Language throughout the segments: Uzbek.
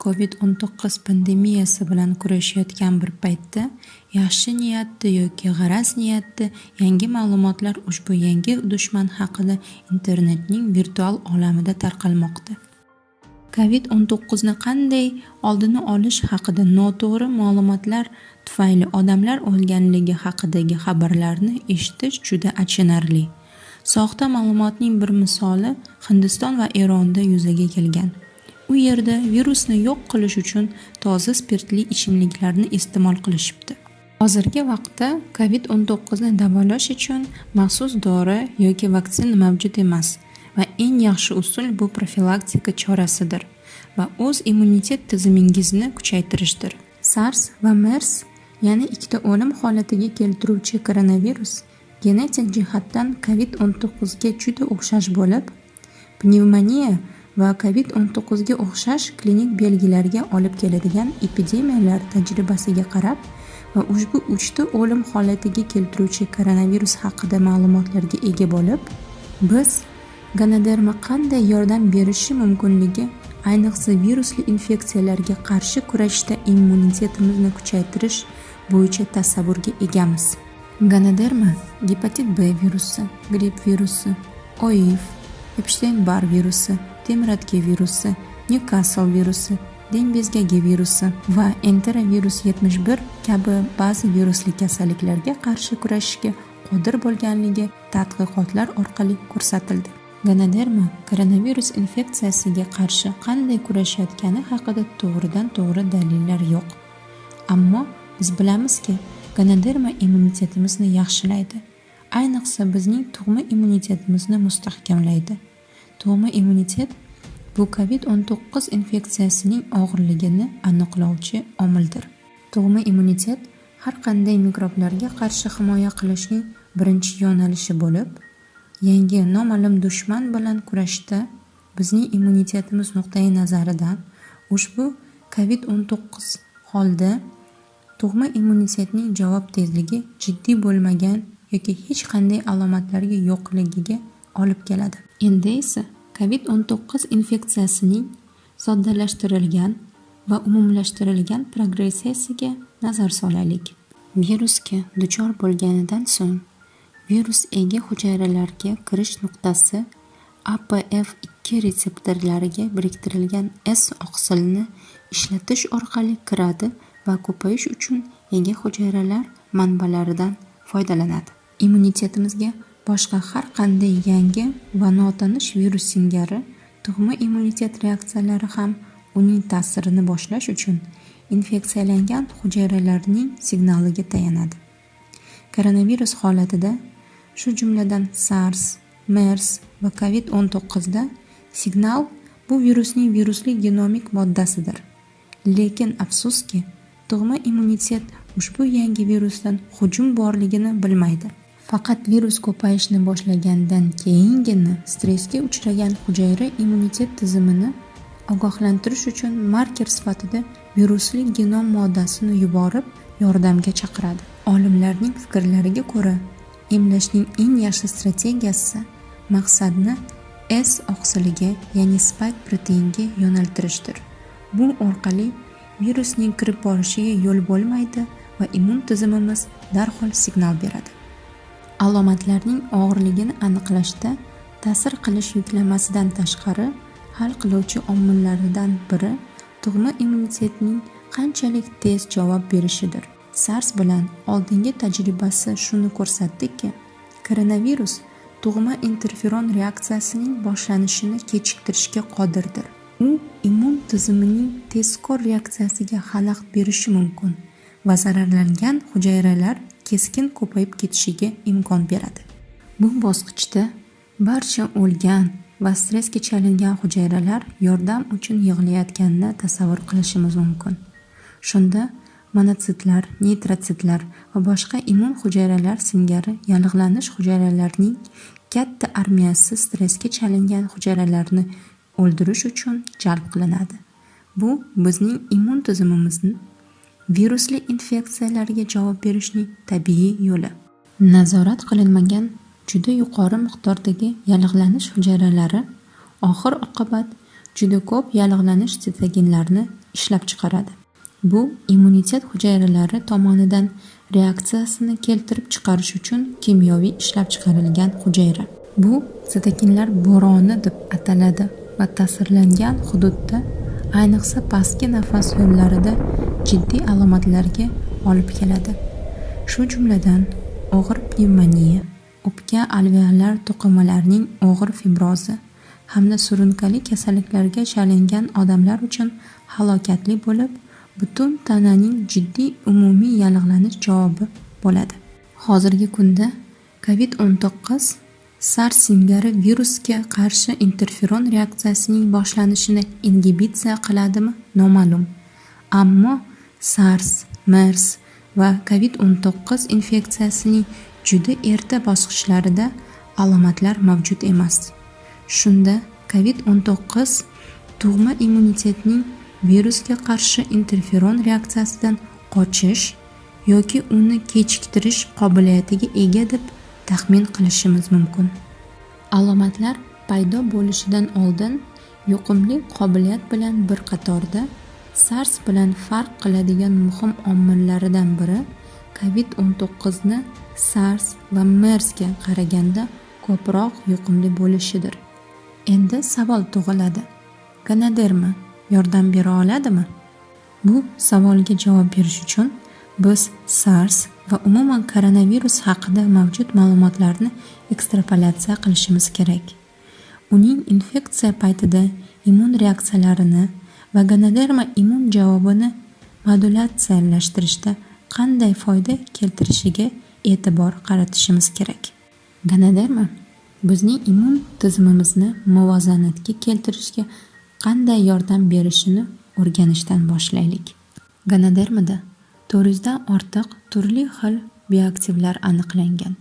Covid-19 pandemiyasi bilan kurashayotgan bir paytda yaxshi niyatda yoki g'araz niyatda yangi ma'lumotlar ushbu yangi dushman haqida internetning virtual olamida tarqalmoqda. Covid-19 ni qanday oldini olish haqida noto'g'ri ma'lumotlar tufayli odamlar o'lganligi haqidagi xabarlarni eshitish juda achinarli. Soxta ma'lumotning bir misoli Hindiston va Eronda yuzaga kelgan. U yerda virusni yo'q qilish uchun toza spirtli ichimliklarni iste'mol qilishibdi. Hozirgi vaqtda Covid-19 ni davolash uchun maxsus dori yoki vaksina mavjud emas va eng yaxshi usul bu profilaktika chorasidir va o'z immunitet tizimingizni kuchaytirishdir. SARS va MERS, ya'ni ikkita o'lim holatiga keltiruvchi koronavirus, genetik jihatdan Covid-19 ga juda o'xshash bo'lib, pnevmoniya va Covid-19 ga o'xshash klinik belgilarga olib keladigan epidemiyalar tajribasiga qarab va ushbu 3 ta o'lim holatiga keltiruvchi koronavirus haqida ma'lumotlarga ega bo'lib, biz Ganoderma qanday yordam berishi mumkinligi, ayniqsa virusli infeksiyalarga qarshi kurashda immunitetimizni kuchaytirish bo'yicha tasavvurga egamiz. Ganoderma gepatit B virusi, gripp virusi, OIV, Epstein-Barr virusi, temratga virusi, Newcastle virusi, dengizgagi virusi va enterovirus 71 kabi ba'zi virusli kasalliklarga qarshi kurashishga qodir bo'lganligi tadqiqotlar orqali ko'rsatildi. Ganoderma koronavirus infeksiyasiga qarshi qanday kurashayotgani haqida to'g'ridan-to'g'ri dalillar yo'q. Ammo biz bilamizki, Ganoderma immunitetimizni yaxshilaydi. Ayniqsa bizning tug'ma immunitetimizni mustahkamlaydi. Tug'ma immunitet bu Covid-19 infeksiyasining og'irligini aniqlovchi omildir. Tug'ma immunitet har qanday mikroblarga qarshi himoya qilishning birinchi yo'nalishi bo'lib, yangi noma'lum dushman bilan kurashda bizning immunitetimiz nuqtai nazaridan ushbu Covid-19 holda tug'ma immunitetning javob tezligi jiddiy bo'lmagan yoki hech qanday alomatlarga yo'qligiga olib keladi. Endi esa Covid-19 infeksiyasining soddalashtirilgan va umumlashtirilgan progressiyasiga nazar solaylik. Virusga duchor bo'lganidan so'ng virus ega hujayralarga kirish nuqtasi APF2 retseptorlariga biriktirilgan S oqsilni ishlatish orqali kiradi va ko'payish uchun ega hujayralar manbalaridan foydalanadi. Immunitetimizga boshqa har qanday yangi va notanish virus singari tug'ma immunitet reaksiyalari ham uning ta'sirini boshlash uchun infeksiyalangan hujayralarning signaliga tayanadi. Koronavirus holatida, shu jumladan SARS, MERS va Covid-19 da signal bu virusning virusli genomik moddasidir. Lekin afsuski, tug'ma immunitet ushbu yangi virusdan hujum borligini bilmaydi. Faqat virus ko'payishni boshlagandan keyingina stressga uchragan hujayra immunitet tizimini ogohlantirish uchun marker sifatida virusli genom moddasini yuborib yordamga chaqiradi. Olimlarning fikrlariga ko'ra, emlashning eng yaxshi strategiyasi maqsadni S oqsiliga, ya'ni spike proteinga yo'naltirishdir. Bu orqali virusning kirib borishiga yo'l bo'lmaydi va immun tizimimiz darhol signal beradi. Alomatlarning og'irligini aniqlashda ta'sir qilish yuklamasidan tashqari hal qiluvchi omillardan biri tug'ma immunitetning qanchalik tez javob berishidir. SARS bilan oldingi tajribasi shuni ko'rsatdiki, koronavirus tug'ma interferon reaksiyasining boshlanishini kechiktirishga qodirdir. U immun tizimining tezkor reaksiyasiga xalaqit berishi mumkin va zararlangan hujayralar keskin ko'payib ketishiga imkon beradi. Bu bosqichda barcha o'lgan va stressga chalingan hujayralar yordam uchun yig'layotganini tasavvur qilishimiz mumkin. Shunda monotsitlar, neytrotsitlar va boshqa immun hujayralar singari yallig'lanish hujayralarining katta armiyasi stressga chalingan hujayralarni o'ldirish uchun jalb qilinadi. Bu bizning immun tizimimizni virusli infeksiyalarga javob berishning tabiiy yo'li. Nazorat qilinmagan juda yuqori miqdordagi yallig'lanish hujayralari oxir oqibat juda ko'p yallig'lanish sitokinlarini ishlab chiqaradi. Bu immunitet hujayralari tomonidan reaksiyasini keltirib chiqarish uchun kimyoviy ishlab chiqarilgan hujayra. Bu sitokinlar bo'roni deb ataladi va ta'sirlangan hududda, ayniqsa pastki nafas yo'llarida jiddiy alomatlarga olib keladi. Shu jumladan og'ir pnevmoniya, o'pka alveolar to'qimalarining og'ir fibrozi hamda surunkali kasalliklarga chalingan odamlar uchun halokatli bo'lib, butun tananing jiddiy umumiy yallig'lanish javobi bo'ladi. Hozirgi kunda Covid-19 SARS singari virusga qarshi interferon reaksiyasining boshlanishini ingibitsiya qiladimi? Noma'lum. Ammo SARS, MERS va Covid-19 infeksiyasining juda erta bosqichlarida alomatlar mavjud emas. Shunda Covid-19 tug'ma immunitetning virusga qarshi interferon reaksiyasidan qochish yoki uni kechiktirish qobiliyatiga ega deb taxmin qilishimiz mumkin. Alomatlar paydo bo'lishidan oldin yuqumli qobiliyat bilan bir qatorda SARS bilan farq qiladigan muhim omillaridan biri Covid-19 ni SARS va MERS ga qaraganda ko'proq yuqumli bo'lishidir. Endi savol tug'iladi. Ganoderma yordam bera oladimi? Bu savolga javob berish uchun biz SARS va umuman koronavirus haqida mavjud ma'lumotlarni ekstrapolyatsiya qilishimiz kerak. Uning infeksiya paytida immun reaksiyalarini va Ganoderma immun javobini modulatsiyalashtirishda qanday foyda keltirishiga e'tibor qaratishimiz kerak. Ganoderma bizning immun tizimimizni muvozanatga keltirishga qanday yordam berishini o'rganishdan boshlaylik. Ganodermada 400 dan ortiq turli xil bioaktivlar aniqlangan.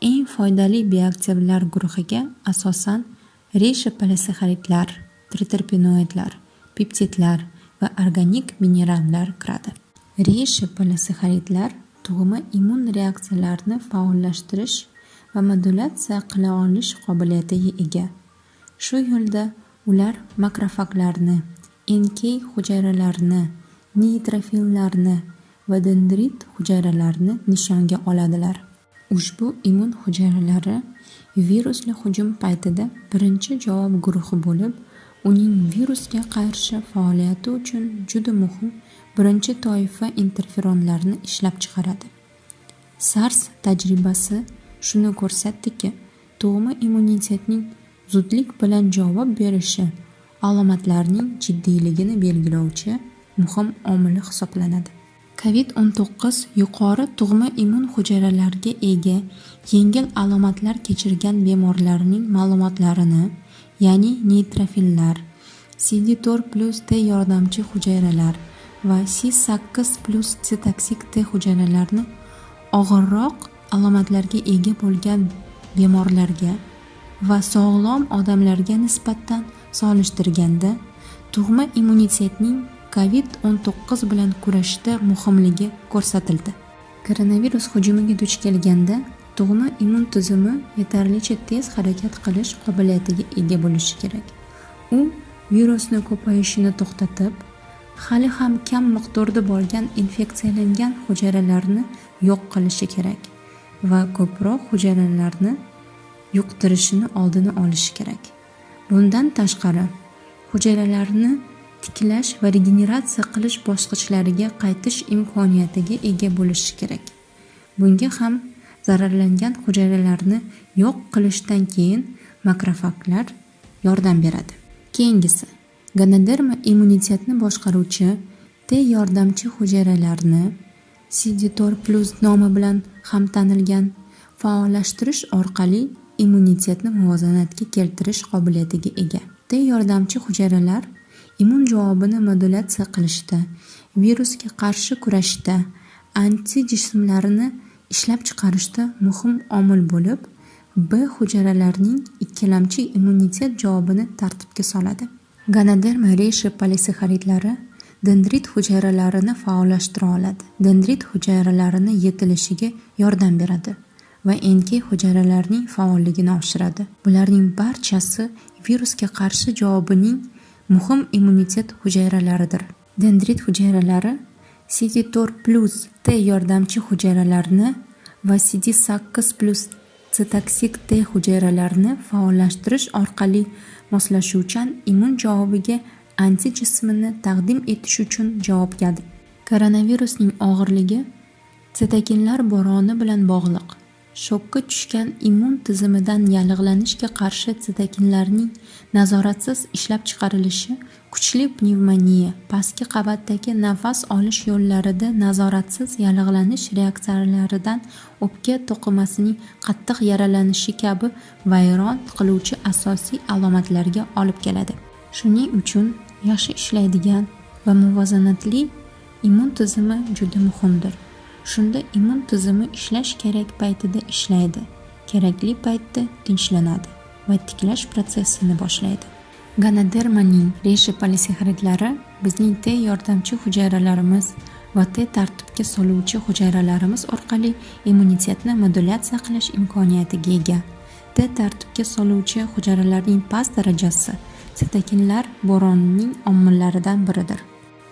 Eng foydali bioaktivlar guruhiga asosan reshe polisaxaridlar, triterpenoidlar, peptidlar va organik minerallar kiradi. Reshe polisaxaridlar tug'ma immun reaksiyalarini faollashtirish va modulatsiya qila olish qobiliyatiga ega. Shu yo'lda ular makrofaglarni, NK hujayralarini, neytrofillarni va dendrit hujayralarini nishonga oladilar. Ushbu immun hujayralari virusli hujum paytida birinchi javob guruhi bo'lib, uning virusga qarshi faoliyati uchun juda muhim birinchi toifa interferonlarni ishlab chiqaradi. SARS tajribasi shuni ko'rsatdiki, tug'ma immunitetning zudlik bilan javob berishi alomatlarning jiddiyligini belgilovchi muhim omil hisoblanadi. Covid-19 yuqori tug'ma immun hujayralariga ega yengil alomatlar kechirgan bemorlarning ma'lumotlarini, ya'ni neytrofillar, CD4+ T yordamchi hujayralar va C8+ sitoksik T hujayralarni og'irroq alomatlarga ega bo'lgan bemorlarga va sog'lom odamlarga nisbatan solishtirganda tug'ma immunitetning Covid-19 bilan kurashda muhimligi ko'rsatildi. Koronavirus hujumiga duch kelganda tug'ma immun tizimi yetarlicha tez harakat qilish qobiliyatiga ega bo'lishi kerak. U virusni ko'payishini to'xtatib, hali ham kam miqdorda bo'lgan infeksiyalangan hujayralarni yo'q qilishi kerak va ko'proq hujayralarni yuqtirishini oldini olishi kerak. Bundan tashqari, hujayralarni tiklash va regeneratsiya qilish bosqichlariga qaytish imkoniyatiga ega bo'lishi kerak. Bunga ham zararlangan hujayralarni yo'q qilishdan keyin makrofaglar yordam beradi. Keyingisi, Ganoderma immunitetni boshqaruvchi T yordamchi hujayralarni CD4+ nomi bilan ham tanilgan faollashtirish orqali immunitetni muvozanatga keltirish qobiliyatiga ega. T yordamchi hujayralar immun javobini modulatsiya qilishda, virusga qarshi kurashda, antijismlarni ishlab chiqarishda muhim omil bo'lib, B hujayralarining ikkilamchi immunitet javobini tartibga soladi. Ganoderma reshe polisaxaridlari dendrit hujayralarini faollashtira oladi. Dendrit hujayralarini yetilishiga yordam beradi va NK hujayralarining faolligini oshiradi. Bularning barchasi virusga qarshi javobining muhim immunitet hujayralaridir. Dendrit hujayralari CD4+ T yordamchi hujayralarni va CD8+ sitoksik T hujayralarini faollashtirish orqali moslashuvchan immun javobiga anti jismini taqdim etish uchun javobgardir. Koronavirusning og'irligi sitokinlar bo'roni bilan bog'liq. Shokka tushgan immun tizimidan yallig'lanishga qarshi sitokinlarning nazoratsiz ishlab chiqarilishi, kuchli pnevmoniya, pastki qavatdagi nafas olish yo'llarida nazoratsiz yallig'lanish reaksiyalaridan o'pka to'qimasining qattiq yaralanishi kabi vayron qiluvchi asosiy alomatlarga olib keladi. Shuning uchun yaxshi ishlaydigan va muvozanatli immun tizimi juda muhimdir. Shunda immun tizimi ishlash kerak paytida ishlaydi, kerakli paytda tinchlanadi va tiklash protsessini boshlaydi. Ganodermaning reshi polisaharitlari bizning T yordamchi hujayralarimiz va T tartibga soluvchi hujayralarimiz orqali immunitetni modulyatsiya qilish imkoniyatiga ega. T tartibga soluvchi hujayralarning past darajasi sitokinlar bo'ronining omillaridan biridir.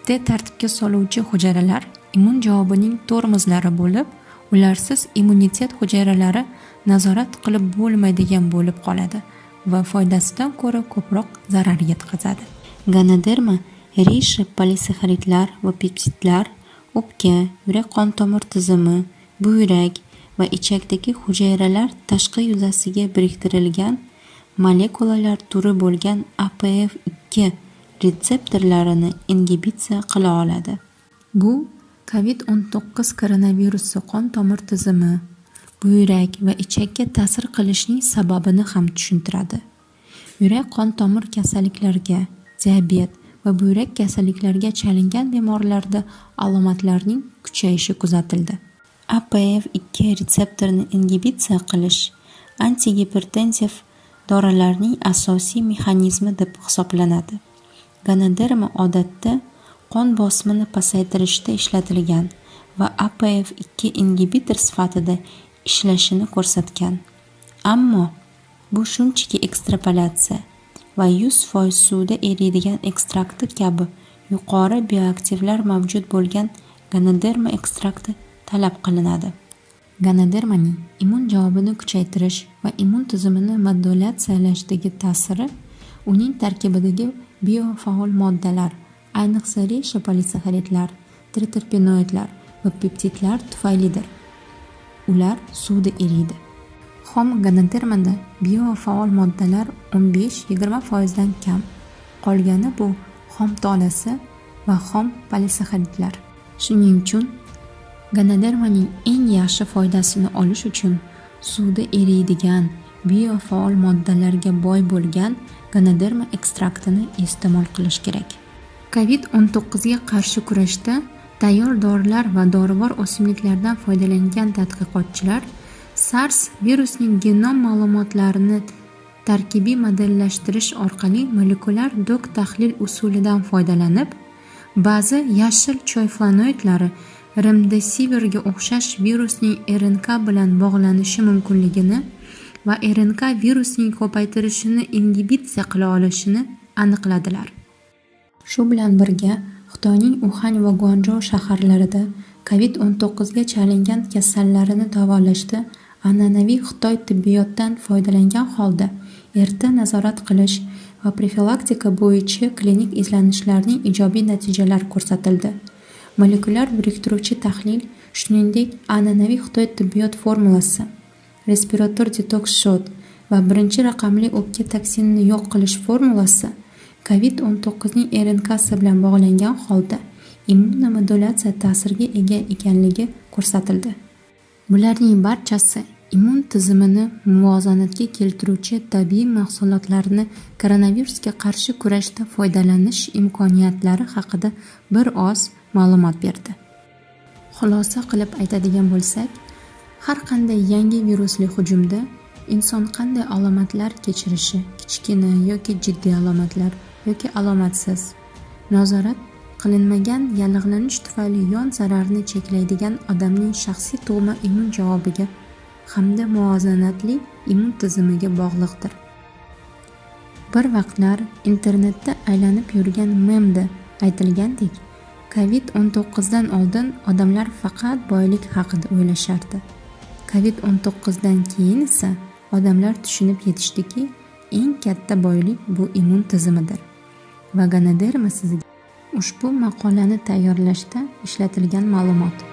T tartibga soluvchi hujayralar immun javobining tormozlari bo'lib, ularsiz immunitet hujayralari nazorat qilib bo'lmaydigan bo'lib qoladi va foydasidan ko'ra ko'proq zarar yetkazadi. Ganoderma reshi polisaharidlar va peptidlar o'pka, yurak qon tomir tizimi, buyrak va ichakdagi hujayralar tashqi yuzasiga biriktirilgan molekulalar turi bo'lgan APF2 retseptorlarini ingibitsiya qila oladi. Bu Covid-19 koronavirusi qon tomir tizimi, buyrak va ichakka ta'sir qilishining sababini ham tushuntiradi. Yurak qon tomir kasalliklariga, diabet va buyrak kasalliklariga chalingan bemorlarda alomatlarning kuchayishi kuzatildi. APF2 retseptorini ingibitsiya qilish antigipertensiv dorilarning asosiy mexanizmi deb hisoblanadi. Ganoderma odatda qon bosimini pasaytirishda ishlatilgan va APF2 ingibitor sifatida ishlashini ko'rsatgan. Ammo bu shunchaki ekstrapolyatsiya va 100% suvda eriydigan ekstrakti kabi yuqori bioaktivlar mavjud bo'lgan Ganoderma ekstrakti talab qilinadi. Ganodermaning immun javobini kuchaytirish va immun tizimini modulyatsiyalashdagi ta'siri uning tarkibidagi biofaol moddalar, ayniqsa reshi polisaharidlar, triterpenoidlar va peptidlar tufaylidir. Ular suvda eriydi. Xom ganodermada biofaol moddalar 15-20% dan kam. Qolgani bu xom tolasi va xom polisaharidlar. Shuning uchun ganodermaning eng yaxshi foydasini olish uchun suvda eriydigan biofaol moddalarga boy bo'lgan Ganoderma ekstraktini iste'mol qilish kerak. Covid-19 ga qarshi kurashda tayyor dorilar va dorivor o'simliklardan foydalangan tadqiqotchilar SARS virusining genom ma'lumotlarini tarkibiy modellashtirish orqali molekulyar dok tahlil usulidan foydalanib, ba'zi yashil choy flavonoidlari remdesivirga o'xshash virusning RNK bilan bog'lanishi mumkinligini va RNK virusning ko'paytirishini ingibitsiya qila olishini aniqladilar. Shu bilan birga Xitoyning Uxan va Guanzhou shaharlarida Covid-19 ga chalingan kasallarini davolashda an'anaviy Xitoy tibbiyotdan foydalangan holda erta nazorat qilish va profilaktika bo'yicha klinik izlanishlarning ijobiy natijalari ko'rsatildi. Molekulyar biriktiruvchi tahlil, shuningdek an'anaviy Xitoy tibbiyot formulasi, respirator detoks shot va birinchi raqamli o'pka toksinini yo'q qilish formulasi Covid-19 ning RNKsi bilan bog'langan holda immunomodulatsiya ta'siriga ega ekanligi ko'rsatildi. Bularning barchasi immun tizimini muvozanatga keltiruvchi tabiiy mahsulotlarni koronavirusga qarshi kurashda foydalanish imkoniyatlari haqida bir oz ma'lumot berdi. Xulosa qilib aytadigan bo'lsak, har qanday yangi virusli hujumda inson qanday alomatlar kechirishi, kichkina yoki jiddiy alomatlar yoki alomatsiz, nazorat qilinmagan yallig'lanish tufayli yon zararni cheklaydigan odamning shaxsiy tug'ma immun javobiga hamda muvozanatli immun tizimiga bog'liqdir. Bir vaqtlar internetda aylanib yurgan memda aytilgandek, Covid-19dan oldin odamlar faqat boylik haqida o'ylashardi. Covid-19dan keyin esa odamlar tushunib yetishdiki, eng katta boylik bu immun tizimidir. Va Ganoderma sizga ushbu maqolani tayyorlashda ishlatilgan ma'lumot.